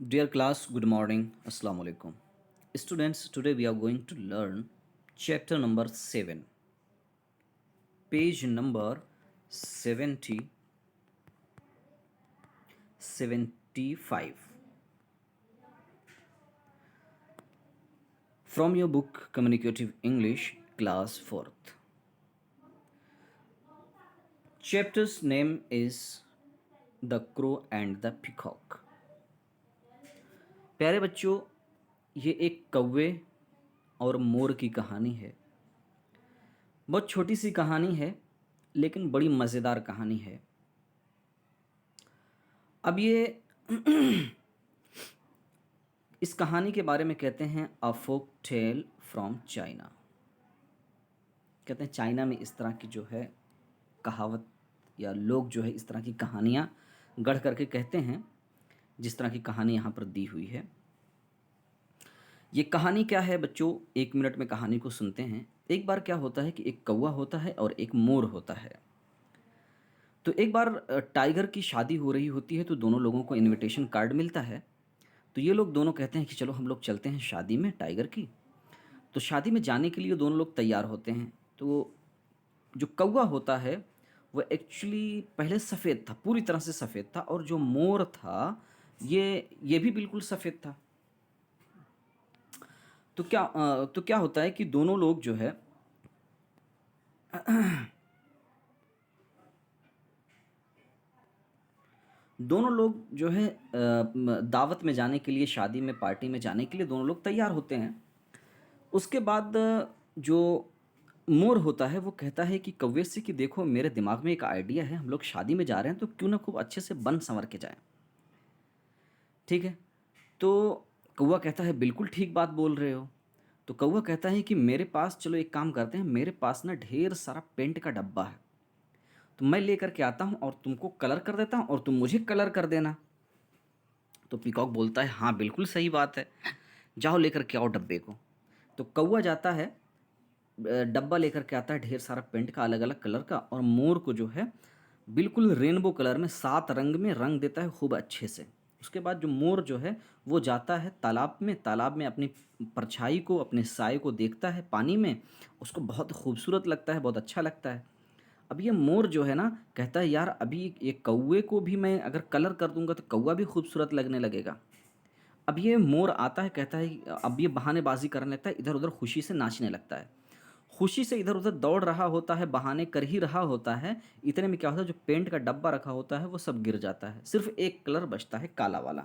Dear class, good morning. Assalamu alaikum. Students, today we are going to learn chapter number 7, page number 70 75 from your book Communicative English, class 4th. Chapter's name is The Crow and the Peacock. प्यारे बच्चों, ये एक कौवे और मोर की कहानी है। बहुत छोटी सी कहानी है, लेकिन बड़ी मज़ेदार कहानी है। अब ये इस कहानी के बारे में कहते हैं अ फोक टेल फ्रॉम चाइना। कहते हैं चाइना में इस तरह की जो है कहावत या लोग जो है इस तरह की कहानियाँ गढ़ करके कहते हैं, जिस तरह की कहानी यहाँ पर दी हुई है। ये कहानी क्या है बच्चों, 1 मिनट में कहानी को सुनते हैं। एक बार क्या होता है कि एक कौवा होता है और एक मोर होता है। तो एक बार टाइगर की शादी हो रही होती है, तो दोनों लोगों को इनविटेशन कार्ड मिलता है। तो ये लोग दोनों कहते हैं कि चलो हम लोग चलते हैं शादी में टाइगर की। तो शादी में जाने के लिए दोनों लोग तैयार होते हैं। तो जो कौवा होता है वो एक्चुअली पहले सफ़ेद था, पूरी तरह से सफ़ेद था, और जो मोर था ये भी बिल्कुल सफ़ेद था। तो क्या होता है कि दोनों लोग जो है दोनों लोग जो है दावत में जाने के लिए, शादी में पार्टी में जाने के लिए दोनों लोग तैयार होते हैं। उसके बाद जो मोर होता है वो कहता है कि कौवे से कि देखो मेरे दिमाग में एक आइडिया है, हम लोग शादी में जा रहे हैं तो क्यों ना खूब अच्छे से बन संवर के जाएं। ठीक है। तो कौवा कहता है बिल्कुल ठीक बात बोल रहे हो। तो कौवा कहता है कि मेरे पास, चलो एक काम करते हैं, मेरे पास ना ढेर सारा पेंट का डब्बा है, तो मैं लेकर के आता हूँ और तुमको कलर कर देता हूँ और तुम मुझे कलर कर देना। तो पीकॉक बोलता है हाँ बिल्कुल सही बात है, जाओ लेकर के आओ डब्बे को। तो कौवा जाता है, डब्बा लेकर के आता है ढेर सारा पेंट का, अलग अलग कलर का, और मोर को जो है बिल्कुल रेनबो कलर में 7 रंग में रंग देता है खूब अच्छे से। उसके बाद जो मोर जो है वो जाता है तालाब में अपनी परछाई को, अपने साए को देखता है पानी में। उसको बहुत खूबसूरत लगता है, बहुत अच्छा लगता है। अब ये मोर जो है ना कहता है यार अभी ये कौवे को भी मैं अगर कलर कर दूंगा तो कौवा भी खूबसूरत लगने लगेगा। अब ये मोर आता है, कहता है अब ये बहानेबाजी करने लगता है, इधर उधर खुशी से नाचने लगता है। खुशी से इधर उधर दौड़ रहा होता है, बहाने कर ही रहा होता है। इतने में क्या होता है, जो पेंट का डब्बा रखा होता है वो सब गिर जाता है, सिर्फ एक कलर बचता है, काला वाला।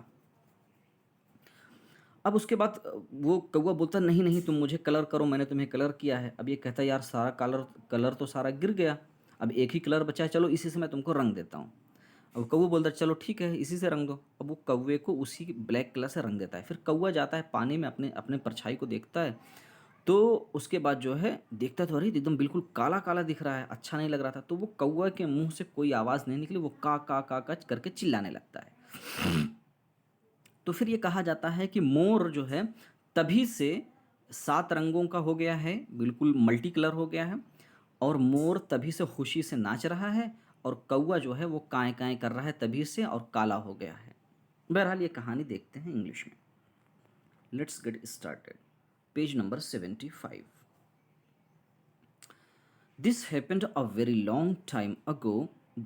अब उसके बाद वो कौवा बोलता है नहीं नहीं तुम मुझे कलर करो, मैंने तुम्हें कलर किया है। अब ये कहता है यार सारा कलर कलर तो सारा गिर गया, अब एक ही कलर बचा है, चलो इसी से मैं तुमको रंग देता हूँ। अब कौवा बोलता है चलो ठीक है इसी से रंग दो। अब वो कौवे को उसी ब्लैक कलर से रंग देता है। फिर कौवा जाता है पानी में, अपने अपने परछाई को देखता है। तो उसके बाद जो है देखता है तो अरे एकदम बिल्कुल काला काला दिख रहा है, अच्छा नहीं लग रहा था। तो वो कौवा के मुंह से कोई आवाज़ नहीं निकली, वो का करके चिल्लाने लगता है। तो फिर ये कहा जाता है कि मोर जो है तभी से 7 रंगों का हो गया है, बिल्कुल मल्टी कलर हो गया है, और मोर तभी से खुशी से नाच रहा है, और कौवा जो है वो काएँ काएँ कर रहा है तभी से, और काला हो गया है। बहरहाल ये कहानी देखते हैं इंग्लिश में। Let's get started. Page number 75। This happened a very long time ago.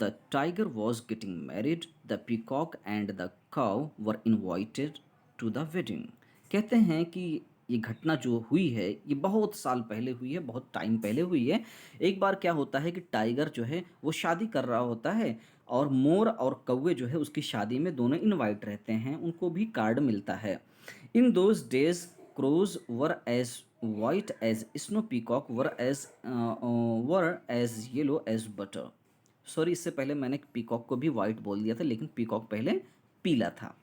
The tiger was getting married. The peacock and the cow were invited to the wedding. कहते हैं कि ये घटना जो हुई है ये बहुत साल पहले हुई है, बहुत टाइम पहले हुई है। एक बार क्या होता है कि टाइगर जो है वो शादी कर रहा होता है, और मोर और कौवे जो है उसकी शादी में दोनों इनवाइट रहते हैं, उनको भी कार्ड मिलता है। In those days crows were as white as snow, peacock were as yellow as butter. Sorry, इससे पहले मैंने पीकॉक को भी वाइट बोल दिया था, लेकिन पीकॉक पहले पीला था।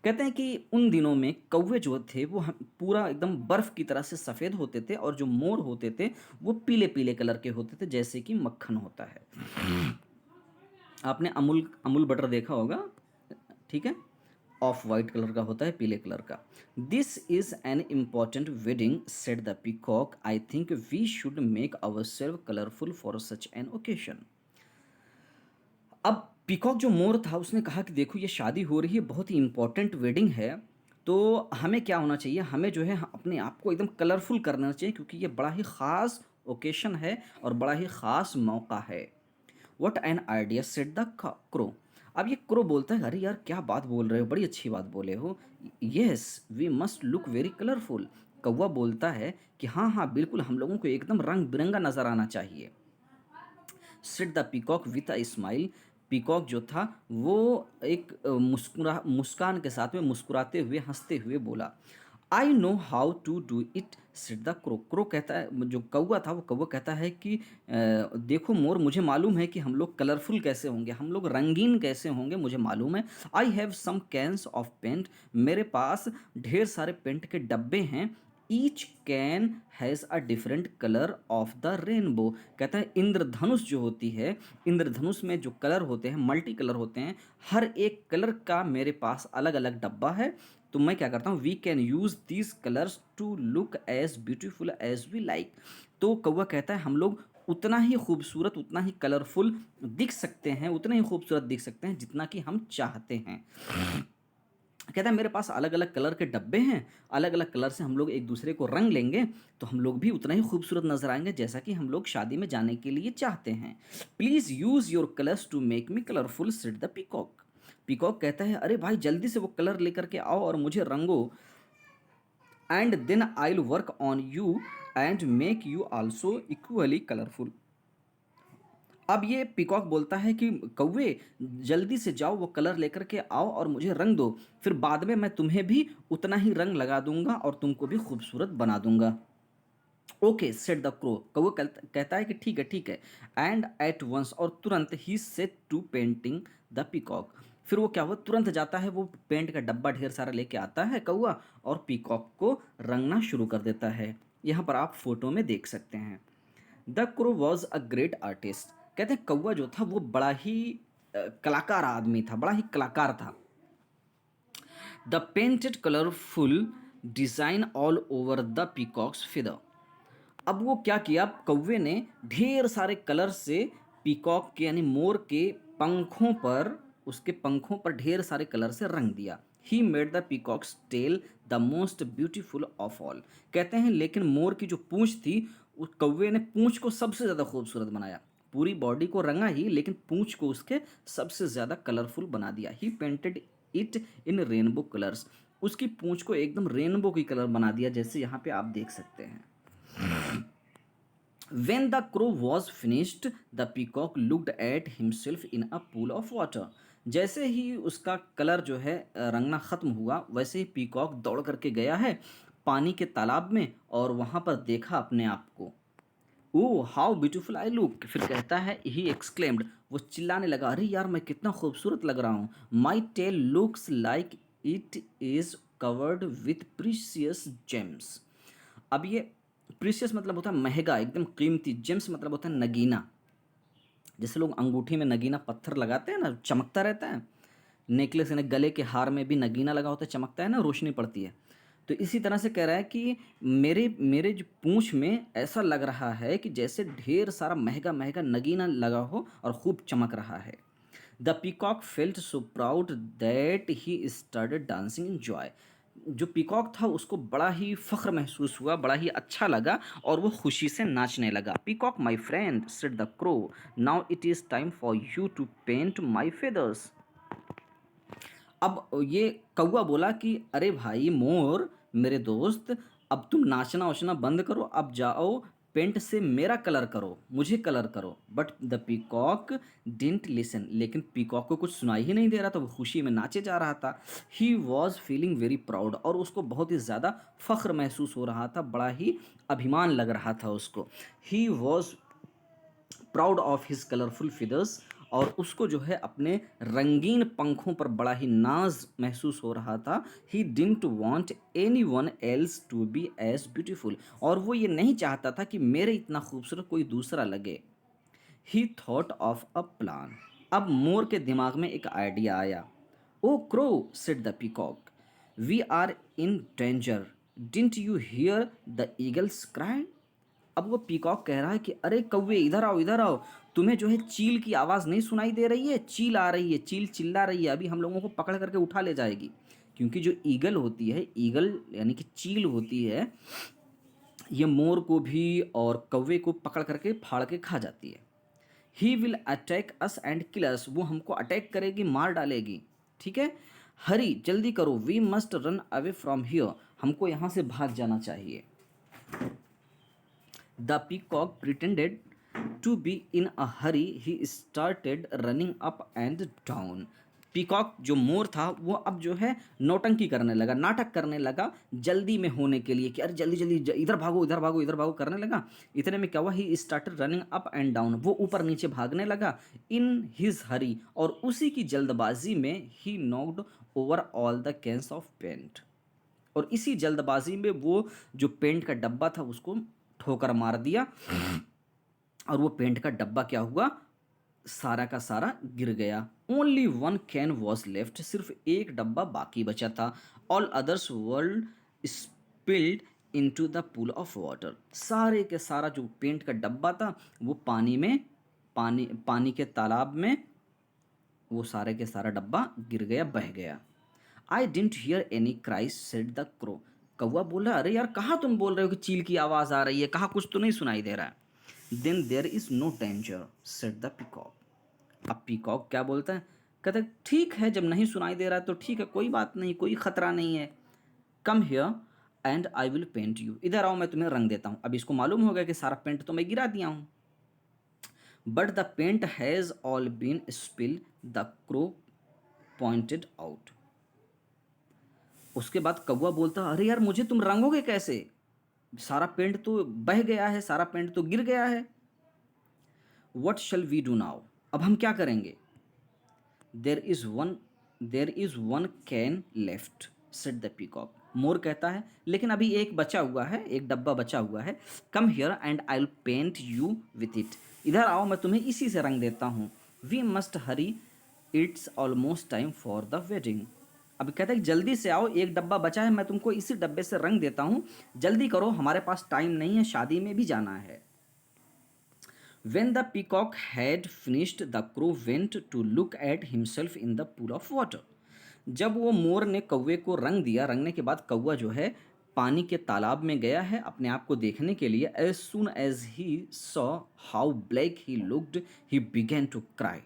कहते हैं कि उन दिनों में कौवे जो थे वो पूरा एकदम बर्फ की तरह से सफ़ेद होते थे, और जो मोर होते थे वो पीले पीले कलर के होते थे, जैसे कि मक्खन होता है। आपने अमूल अमूल बटर देखा होगा, ठीक है, ऑफ वाइट कलर का होता है, पीले कलर का। This is an important wedding said the peacock, I think we should make our self colourful for such an occasion. अब पीकॉक जो मोर था उसने कहा कि देखो ये शादी हो रही है, बहुत ही इंपॉर्टेंट वेडिंग है, तो हमें क्या होना चाहिए, हमें जो है अपने आप को एकदम कलरफुल करना चाहिए, क्योंकि ये बड़ा ही ख़ास ओकेशन है और बड़ा ही ख़ास मौका है। What an idea said the crow. अब ये क्रो बोलता है, अरे यार क्या बात बोल रहे हो, बड़ी अच्छी बात बोले हो। Yes we must look very colourful. कौवा बोलता है कि हाँ हाँ बिल्कुल, हम लोगों को एकदम रंग बिरंगा नजर आना चाहिए। Said the peacock with a smile. Peacock जो था वो एक मुस्कान के साथ में मुस्कुराते हुए हंसते हुए बोला, I know how to do it. Said the crow. Crow कहता है, जो कौवा था वो कौवा कहता है कि देखो मोर, मुझे मालूम है कि हम लोग कलरफुल कैसे होंगे, हम लोग रंगीन कैसे होंगे, मुझे मालूम है। I have some cans of paint. मेरे पास ढेर सारे पेंट के डब्बे हैं। Each can has a different colour of the rainbow. कहता है इंद्रधनुष जो होती है, इंद्रधनुष में जो कलर होते हैं मल्टी कलर होते हैं, हर एक कलर का मेरे पास अलग अलग डब्बा है। तो मैं क्या करता हूँ, we can use these colours to look as beautiful as we like. तो कौवा कहता है हम लोग उतना ही खूबसूरत, उतना ही कलरफुल दिख सकते हैं, उतना ही खूबसूरत दिख सकते हैं जितना कि हम चाहते हैं। कहता है मेरे पास अलग अलग कलर के डब्बे हैं, अलग अलग कलर से हम लोग एक दूसरे को रंग लेंगे तो हम लोग भी उतना ही खूबसूरत नजर आएंगे जैसा कि हम लोग शादी में जाने के लिए चाहते हैं। Please use your colours to make me colourful, said the peacock. Peacock कहता है अरे भाई जल्दी से वो कलर लेकर के आओ और मुझे रंगो, and then I will work on you and make you also equally colourful. अब ये पीकॉक बोलता है कि कौवे जल्दी से जाओ, वो कलर लेकर के आओ और मुझे रंग दो, फिर बाद में मैं तुम्हें भी उतना ही रंग लगा दूंगा और तुमको भी खूबसूरत बना दूंगा। Okay set the crow. कौवा कहता है कि ठीक है। एंड एट वंस, और तुरंत ही set to painting the peacock. फिर वो क्या हुआ, तुरंत जाता है, वो पेंट का डब्बा ढेर सारा लेके आता है कौवा और पीकॉक को रंगना शुरू कर देता है। यहाँ पर आप फोटो में देख सकते हैं। The crow was a great artist. कहते हैं कौवा जो था वो बड़ा ही कलाकार आदमी था, बड़ा ही कलाकार था। The painted colourful design all over the peacocks feather. अब वो क्या किया, कौवे ने ढेर सारे कलर से पीकॉक के यानी मोर के पंखों पर, उसके पंखों पर ढेर सारे कलर से रंग दिया। He made the peacock's tail the most beautiful of all. कहते हैं लेकिन मोर की जो पूंछ थी, उस कौवे ने पूंछ को सबसे ज़्यादा खूबसूरत बनाया। पूरी बॉडी को रंगा ही, लेकिन पूंछ को उसके सबसे ज़्यादा कलरफुल बना दिया। He painted it in rainbow colours. उसकी पूंछ को एकदम रेनबो की कलर बना दिया, जैसे यहाँ पे आप देख सकते हैं। When the crow was finished, the peacock looked at himself in a pool of water. जैसे ही उसका कलर जो है रंगना ख़त्म हुआ, वैसे ही पीकॉक दौड़ करके गया है पानी के तालाब में और वहाँ पर देखा अपने आप को। Oh how beautiful I look. फिर कहता है ही एक्सक्लेम्ड, वो चिल्लाने लगा, अरे यार मैं कितना खूबसूरत लग रहा हूँ। My tail looks like it is covered with precious gems. अब ये प्रीशियस मतलब होता है महंगा, एकदम कीमती। जेम्स मतलब होता है नगीना। जैसे लोग अंगूठी में नगीना पत्थर लगाते हैं ना, चमकता रहता है। नेकलेस यानी गले के हार में भी नगीना लगा होता है, चमकता है ना, रोशनी पड़ती है। तो इसी तरह से कह रहा है कि मेरे मेरे जो पूंछ में ऐसा लग रहा है कि जैसे ढेर सारा महंगा महंगा नगीना लगा हो और खूब चमक रहा है। The peacock felt so proud that he started dancing in joy. जो पीकॉक था उसको बड़ा ही फ़ख्र महसूस हुआ, बड़ा ही अच्छा लगा और वो खुशी से नाचने लगा। Peacock my friend, said the crow, now it is time for you to paint my feathers. अब ये कौवा बोला कि अरे भाई मोर, मेरे दोस्त, अब तुम नाचना वाचना बंद करो, अब जाओ पेंट से मेरा कलर करो, मुझे कलर करो। But the peacock didn't listen. लेकिन पीकॉक को कुछ सुनाई ही नहीं दे रहा था, वो खुशी में नाचे जा रहा था। He was feeling very proud, और उसको बहुत ही ज़्यादा फ़ख्र महसूस हो रहा था, बड़ा ही अभिमान लग रहा था उसको। He was proud of his colourful feathers, और उसको जो है अपने रंगीन पंखों पर बड़ा ही नाज महसूस हो रहा था। He didn't want anyone else to be as beautiful, और वो ये नहीं चाहता था कि मेरे इतना खूबसूरत कोई दूसरा लगे। He thought of a plan. अब मोर के दिमाग में एक आइडिया आया। O crow, said the peacock, we are in danger, didn't you hear the eagles cry. अब वो पीकॉक कह रहा है कि अरे कौवे इधर आओ इधर आओ, तुम्हें जो है चील की आवाज़ नहीं सुनाई दे रही है? चील आ रही है, चील चिल्ला रही है, अभी हम लोगों को पकड़ करके उठा ले जाएगी। क्योंकि जो ईगल होती है, ईगल यानी कि चील होती है, ये मोर को भी और कौवे को पकड़ करके फाड़ के खा जाती है। He will attack us and kill us, वो हमको अटैक करेगी, मार डालेगी। ठीक है, हरी जल्दी करो, we must run away from here, हमको यहाँ से भाग जाना चाहिए। The peacock pretended to be a in hurry, he started running up and down. पीकॉक जो मोर था वो अब जो है नौटंकी करने लगा, नाटक करने लगा जल्दी में होने के लिए कि अरे जल्दी जल्दी इधर भागो इधर भागो इधर भागो करने लगा। इतने में क्या हुआ, he started running up and down, वो ऊपर नीचे भागने लगा इन हिज हरी, और उसी की जल्दबाजी में he knocked over all the cans of paint, और इसी जल्दबाजी में वो जो पेंट का डब्बा था उसको ठोकर मार दिया, और वो पेंट का डब्बा क्या हुआ, सारा का सारा गिर गया। Only one can was left, सिर्फ एक डब्बा बाकी बचा था। All others world spilled into the pool of water, सारे के सारा जो पेंट का डब्बा था वो पानी में, पानी के तालाब में वो सारे के सारा डब्बा गिर गया, बह गया। I didn't here any cries said the crow, कौवा बोला अरे यार कहाँ तुम बोल रहे हो कि चील की आवाज़ आ रही है, कहाँ कुछ तो नहीं सुनाई दे रहा है। Then there is no danger said the peacock, अब पीकॉक क्या बोलता है, कहता है ठीक है, जब नहीं सुनाई दे रहा है तो ठीक है, कोई बात नहीं, कोई ख़तरा नहीं है। Come here and I will paint you, इधर आओ मैं तुम्हें रंग देता हूँ। अब इसको मालूम हो गया कि सारा पेंट तो मैं गिरा दिया हूँ। But the paint has all been spill, the crow pointed out. उसके बाद कौवा बोलता अरे यार मुझे तुम रंगोगे कैसे, सारा पेंट तो बह गया है, सारा पेंट तो गिर गया है। What shall we do now, अब हम क्या करेंगे। There is one can left said the peacock, मोर कहता है लेकिन अभी एक बचा हुआ है, एक डब्बा बचा हुआ है। Come here and I will paint you with it, इधर आओ मैं तुम्हें इसी से रंग देता हूँ। We must hurry, it's almost time for the wedding, अब कहता है जल्दी से आओ, एक डब्बा बचा है, मैं तुमको इसी डब्बे से रंग देता हूँ, जल्दी करो, हमारे पास टाइम नहीं है, शादी में भी जाना है। When the peacock had finished, the crow went to look at himself in the pool of water. जब वो मोर ने कौवे को रंग दिया, रंगने के बाद कौवा जो है पानी के तालाब में गया है अपने आप को देखने के लिए। As soon as he saw how black he looked, he began to cry.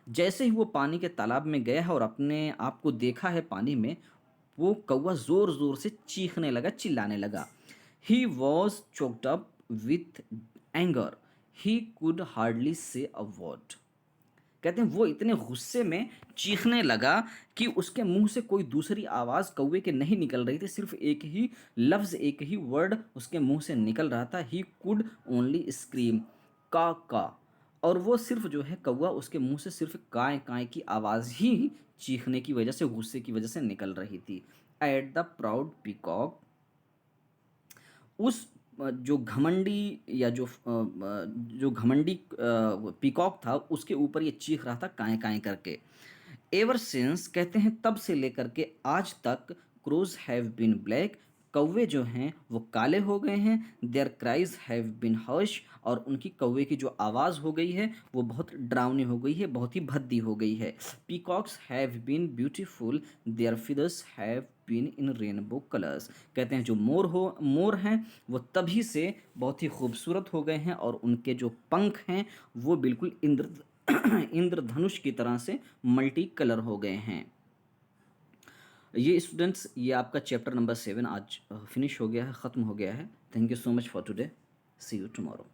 जैसे ही वो पानी के तालाब में गया है और अपने आप को देखा है पानी में, वो कौवा ज़ोर ज़ोर से चीखने लगा, चिल्लाने लगा। He was choked up with anger, he could hardly से अ वर्ड, कहते हैं वो इतने गुस्से में चीखने लगा कि उसके मुंह से कोई दूसरी आवाज़ कौवे के नहीं निकल रही थी, सिर्फ एक ही लफ्ज़, एक ही वर्ड उसके मुंह से निकल रहा था। ही कुड ओनली स्क्रीम, का, और वो सिर्फ जो है कौवा उसके मुंह से सिर्फ काय काय की आवाज़ ही चीखने की वजह से, गुस्से की वजह से निकल रही थी। एट द प्राउड पीकॉक, उस जो घमंडी या जो घमंडी पीकॉक था उसके ऊपर ये चीख रहा था काएँ काएँ करके। एवर सिंस, कहते हैं तब से लेकर के आज तक, क्रोज हैव बीन ब्लैक, कौवे जो हैं वो काले हो गए हैं। There cries have been Harsh, और उनकी कौवे की जो आवाज़ हो गई है वो बहुत डरावनी हो गई है, बहुत ही भद्दी हो गई है। Peacocks have been beautiful, their feathers have been in rainbow colours, कहते हैं जो मोर हैं वो तभी से बहुत ही खूबसूरत हो गए हैं, और उनके जो पंख हैं वो बिल्कुल इंद्रधनुष की तरह से मल्टी कलर हो गए हैं। ये स्टूडेंट्स, ये आपका चैप्टर नंबर 7 आज फिनिश हो गया है, ख़त्म हो गया है। Thank you so much for today, see you tomorrow.